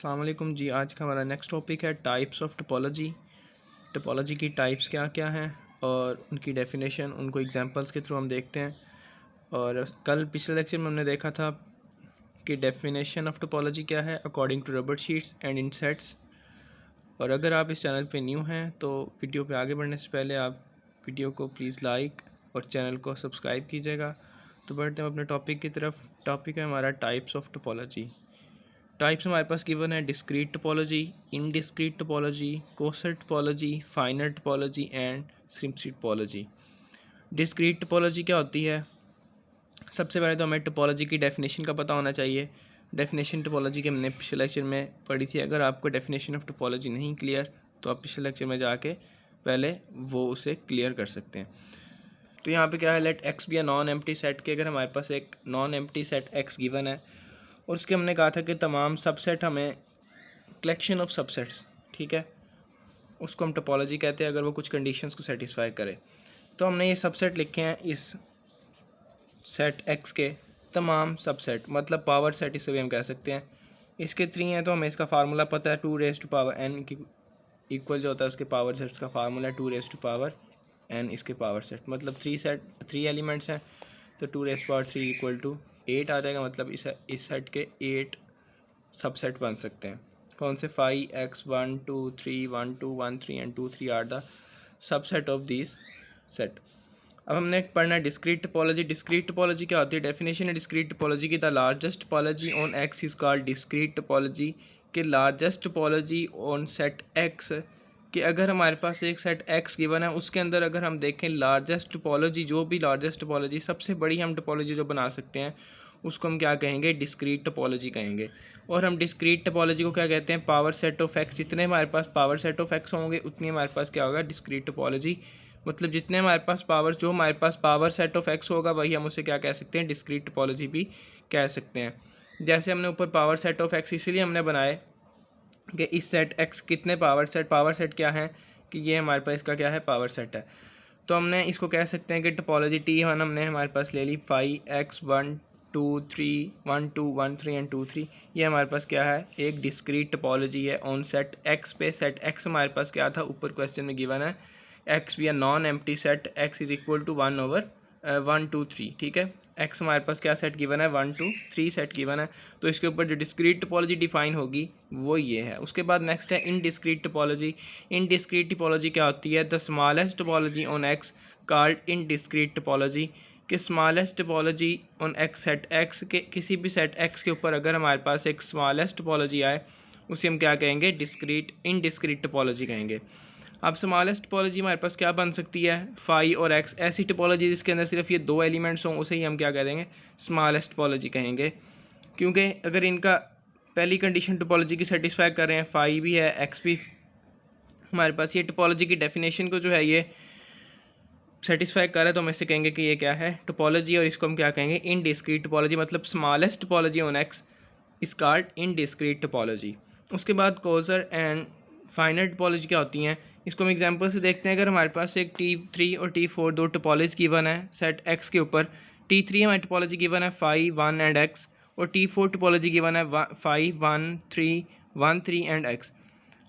अस्सलाम वालेकुम जी। आज का हमारा नेक्स्ट टॉपिक है टाइप्स ऑफ टोपोलॉजी। टोपोलॉजी की टाइप्स क्या क्या हैं और उनकी डेफिनेशन, उनको एग्जांपल्स के थ्रू हम देखते हैं। और कल पिछले लेक्चर में हमने देखा था कि डेफिनेशन ऑफ टोपोलॉजी क्या है according to rubber sheets and insets. और अगर आप इस चैनल पे न्यू हैं तो वीडियो पे आगे बढ़ने से पहले आप वीडियो को प्लीज़ लाइक और चैनल को सब्सक्राइब कीजिएगा। तो बढ़ते हैं अपने टॉपिक की तरफ। टॉपिक है हमारा टाइप्स ऑफ टोपोलॉजी। टाइप्स हमारे पास गिवन है discrete topology, indiscrete topology, coset topology, final topology and simple topology. Discrete topology क्या होती है? सबसे पहले तो हमें टोपोलॉजी की डेफिनेशन का पता होना चाहिए। डेफिनेशन टोपोलॉजी की हमने पिछले लेक्चर में पढ़ी थी। अगर आपको डेफिनेशन ऑफ टोपोलॉजी नहीं क्लियर तो आप पिछले लेक्चर में जाके पहले वो उसे क्लियर कर सकते हैं। तो यहाँ पे क्या है, let X be a non empty set के अगर हमारे पास एक non empty set X given है और उसके हमने कहा था कि तमाम सबसेट हमें कलेक्शन ऑफ सबसेट्स, ठीक है, उसको हम टोपोलॉजी कहते हैं अगर वो कुछ कंडीशंस को सेटिस्फाई करे। तो हमने ये सबसेट लिखे हैं इस सेट एक्स के तमाम सबसेट, मतलब पावर सेट इसे भी हम कह सकते हैं। इसके 3 हैं तो हमें इसका फार्मूला पता है, 2 रेज़ टू पावर n की इक्वल जो होता है उसके पावर सेट्स का फार्मूला है 2 रेज़ टू पावर n इसके पावर सेट, मतलब 3 एलिमेंट्स हैं तो 2 रेज़ पावर 3 इक्वल टू 8 आ जाएगा। मतलब इस सेट के 8 सबसेट बन सकते हैं। कौन से? 5x 1 2 3 1 2 1 3 and 2 3 are the subset of this set. अब हमने पढ़ना है डिस्क्रीट टोपोलॉजी। डिस्क्रीट टोपोलॉजी क्या होती है? डेफिनेशन है डिस्क्रीट टोपोलॉजी की, the largest topology on X is called discrete topology. के largest topology on set X, कि अगर हमारे पास एक सेट एक्स गिवन है उसके अंदर अगर हम देखें लार्जेस्ट टोपोलॉजी, जो भी लार्जेस्ट टोपोलॉजी सबसे बड़ी हम टोपोलॉजी जो बना सकते हैं उसको हम क्या कहेंगे? डिस्क्रीट टोपोलॉजी कहेंगे। और हम डिस्क्रीट टोपोलॉजी को क्या कहते हैं? Power set of x. जितने हमारे पास पावर सेट ऑफ एक्स होंगे उतनी हमारे पास क्या होगा? Discrete topology. मतलब जितने हमारे पास पावर, जो हमारे पास पावर सेट ऑफ एक्स होगा वही हम उसे क्या कह सकते हैं? डिस्क्रीट टोपोलॉजी भी कह सकते हैं। जैसे हमने ऊपर पावर सेट ऑफ एक्स इसलिए हमने बनाए कि इस सेट एक्स कितने पावर सेट क्या है कि ये हमारे पास इसका क्या है? पावर सेट है। तो हमने इसको कह सकते हैं कि टोपोलॉजी T1 हमने हमारे पास ले ली 5x 1 2 3 1 2 1 3 एंड 2 3। ये हमारे पास क्या है? एक डिस्क्रीट टोपोलॉजी है ऑन सेट एक्स पे। सेट एक्स हमारे पास क्या था? ऊपर क्वेश्चन में गिवन है एक्स भी non empty set, X is equal to 1 2 3, ठीक है। एक्स हमारे पास क्या सेट गिवन है? 1 2 3 सेट गिवन है। तो इसके ऊपर जो डिस्क्रीट टोपोलॉजी डिफाइन होगी वो ये है। उसके बाद नेक्स्ट है इनडिस्क्रीट टोपोलॉजी। इनडिस्क्रीट टोपोलॉजी क्या होती है? The smallest topology on X called indiscrete topology. कि smallest topology on X, set X के किसी भी सेट एक्स के ऊपर अगर हमारे पास एक स्मॉलेस्ट टोपोलॉजी आए उसे हम क्या कहेंगे? इनडिस्क्रीट टोपोलॉजी कहेंगे। अब स्मॉलेस्ट टोपोलॉजी हमारे पास क्या बन सकती है? 5 और x। ऐसी टोपोलॉजी जिसके अंदर सिर्फ ये 2 एलिमेंट्स हों उसे ही हम क्या कह देंगे? स्मॉलेस्ट टोपोलॉजी कहेंगे। क्योंकि अगर इनका पहली कंडीशन टोपोलॉजी की सेटिस्फाई कर रहे हैं, 5 भी है x भी हमारे पास, ये टोपोलॉजी की डेफिनेशन को जो है ये सेटिस्फाई कर रहा है तो हम इसे कहेंगे कि ये क्या है? टोपोलॉजी। और इसको हम क्या कहेंगे? Indiscrete topology. मतलब smallest topology on x is called indiscrete topology. उसके बाद कॉजर एंड फाइनल टोपोलॉजी क्या होती हैं? इसको हम एग्जांपल से देखते हैं। अगर हमारे पास एक T3 और T4 दो टोपोलॉजी गिवन है सेट x के ऊपर, T3 हमारी टोपोलॉजी गिवन है 5 1 एंड x और T4 टोपोलॉजी गिवन है 5 1 3 1 3 एंड x।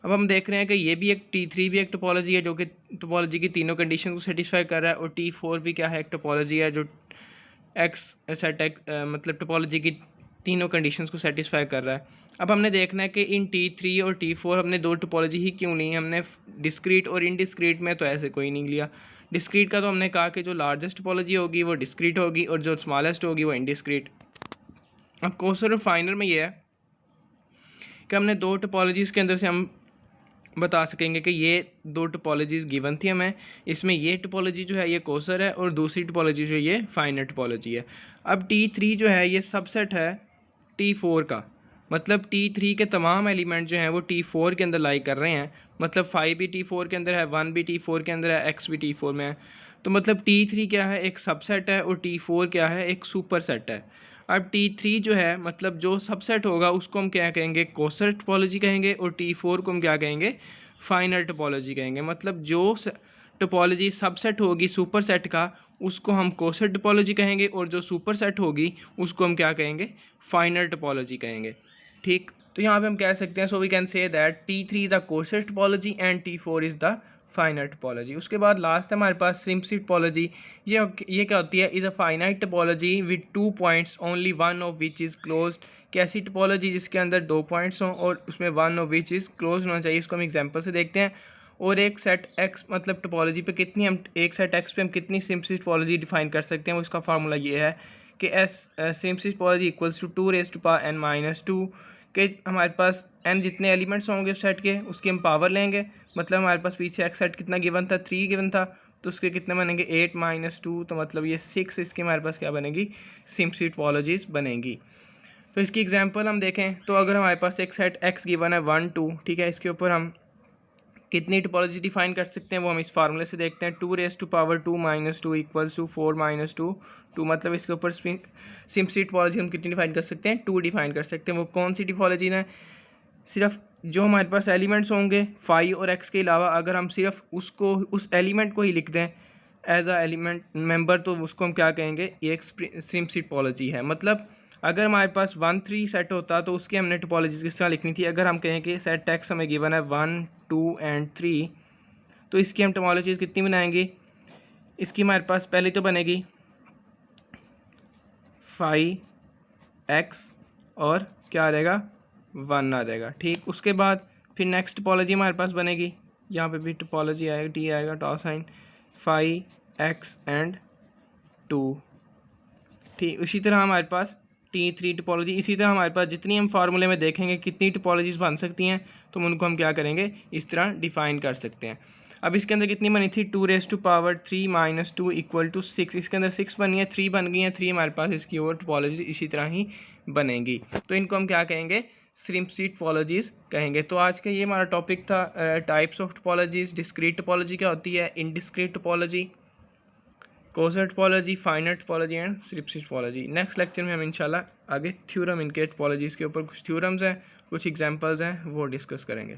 अब हम देख रहे हैं कि ये भी एक T3 भी एक टोपोलॉजी है जो कि टोपोलॉजी की तीनों कंडीशन को सेटिस्फाई कर रहा है, और T4 भी क्या है? एक टोपोलॉजी है जो एक्स सेट एक्स मतलब टोपोलॉजी की तीनों कंडीशंस को सेटिस्फाई कर रहा है। अब हमने देखना है कि इन T3 और T4 हमने दो टोपोलॉजी ही क्यों ली? हमने डिस्क्रीट और इनडिस्क्रीट में तो ऐसे कोई नहीं लिया। डिस्क्रीट का तो हमने कहा कि जो लार्जेस्ट टोपोलॉजी होगी वो डिस्क्रीट होगी और जो स्मॉलेस्ट होगी वो इनडिस्क्रीट। अब कोसर और फाइनल में ये है कि हमने दो टोपोलॉजीज़ के अंदर से हम बता सकेंगे कि ये दो टोपोलॉजीज़ गिवन थी हमें, इसमें ये टोपोलॉजी जो है ये कोसर है और दूसरी टोपोलॉजी जो है ये फाइनल टोपोलॉजी है। अब T3 जो है ये सबसेट है T4 का, मतलब T3 के तमाम एलिमेंट जो हैं वो T4 के अंदर लाई कर रहे हैं। मतलब 5 भी T4 के अंदर है, 1 भी T4 के अंदर है, x भी T4 में है। तो मतलब T3 क्या है? एक सबसेट है और T4 क्या है? एक सुपर सेट है। अब T3 जो है मतलब जो सबसेट होगा उसको हम क्या कहेंगे? कोसर टोपोलॉजी कहेंगे, और T4 को हम क्या कहेंगे? फाइनल टोपोलॉजी कहेंगे। मतलब जो टोपोलॉजी सबसेट होगी सुपर सेट का उसको हम कोसर टोपोलॉजी कहेंगे, और जो सुपर सेट होगी उसको हम क्या कहेंगे? फाइनल टोपोलॉजी कहेंगे, ठीक। तो यहाँ पे हम कह सकते हैं, so we can say that T3 is the coset topology and T4 is the finite topology. उसके बाद लास्ट है हमारे पास सिम्पलिसिटी टोपोलॉजी। ये क्या होती है, is a finite topology with 2 points only one of which is closed. कैसी topology जिसके अंदर 2 पॉइंट्स हों और उसमें one of which is close होना चाहिए, उसको हम एग्जांपल से देखते हैं। और एक सेट एक्स मतलब टोपोलॉजी पे कितनी हम एक सेट एक्स पे हम कितनी सिम्पलिसिटी टोपोलॉजी डिफाइन कर सकते हैं, उसका फार्मूला ये है कि simplicity topology equals to 2⁻n-2 के हमारे पास n जितने एलिमेंट्स होंगे उस सेट के उसकी हम पावर लेंगे। मतलब हमारे पास पीछे एक्स सेट कितना गिवन था, 3 गिवन था, तो उसके कितने बनेंगे 8-2, तो मतलब ये 6 इसकी हमारे पास क्या बनेगी, सिम्पलिसिटी टोपोलॉजीज बनेंगी। तो इसकी एग्जांपल हम देखें तो अगर हमारे पास एक सेट x गिवन है 1 2, ठीक है, इसके ऊपर हम कितनी टोपोलॉजी डिफाइन कर सकते हैं वो हम इस फार्मूले से देखते हैं। 2⁻2 इक्वल्स टू 4-2, मतलब इसके ऊपर सिम्पलिसिटी टोपोलॉजी हम कितनी डिफाइन कर सकते हैं, 2 डिफाइन कर सकते हैं। वो कौन सी टोपोलॉजी है, सिर्फ जो हमारे पास एलिमेंट्स होंगे फाई और एक्स के अलावा अगर हम सिर्फ उसको उस एलिमेंट को ही लिख दें एज अ एलिमेंट मेंबर, तो उसको हम क्या कहेंगे, ये एक सिम्पलिसिटी टोपोलॉजी है। मतलब अगर हमारे पास 1 3 सेट होता तो उसकी हमने टोपोलॉजी किस तरह लिखनी थी। अगर हम कहें कि सेट एक्स हमें गिवन है 1 2 एंड 3, तो इसकी हम टोपोलॉजीज कितनी बनाएंगे, इसकी हमारे पास पहले तो बनेगी फाई एक्स और क्या आ जाएगा 1 आ जाएगा, ठीक। उसके बाद फिर नेक्स्ट टोपोलॉजी हमारे पास बनेगी, यहाँ पे भी टोपोलॉजी आएगा, टी आएगा टॉ साइन फाई एक्स एंड 2, ठीक। इसी तरह हमारे पास T3 टोपोलॉजी, इसी तरह हमारे पास जितनी हम फार्मूले में देखेंगे कितनी टोपोलॉजीज बन सकती हैं, तो उनको हम क्या करेंगे, इस तरह डिफाइन कर सकते हैं। अब इसके अंदर कितनी बनी थी, 2⁻3 - 2 इक्वल टू 6, इसके अंदर 6 बनी है, 3 बन गई हैं, 3 हमारे पास इसकी और टोपोलॉजी इसी तरह ही बनेंगी। तो इनको हम क्या कहेंगे, सिम्पलिसिटी टोपोलॉजीज कहेंगे। तो आज का ये हमारा टॉपिक था types of topologies. Discrete topology क्या होती है, indiscrete topology, coset topology, finite topology and simplicity topology. Next lecture में हम इंशाल्लाह आगे थ्योरम इनके टोपोलॉजीज़ के ऊपर कुछ थ्योरम्स हैं, कुछ एग्जांपल्स हैं, वो डिस्कस करेंगे।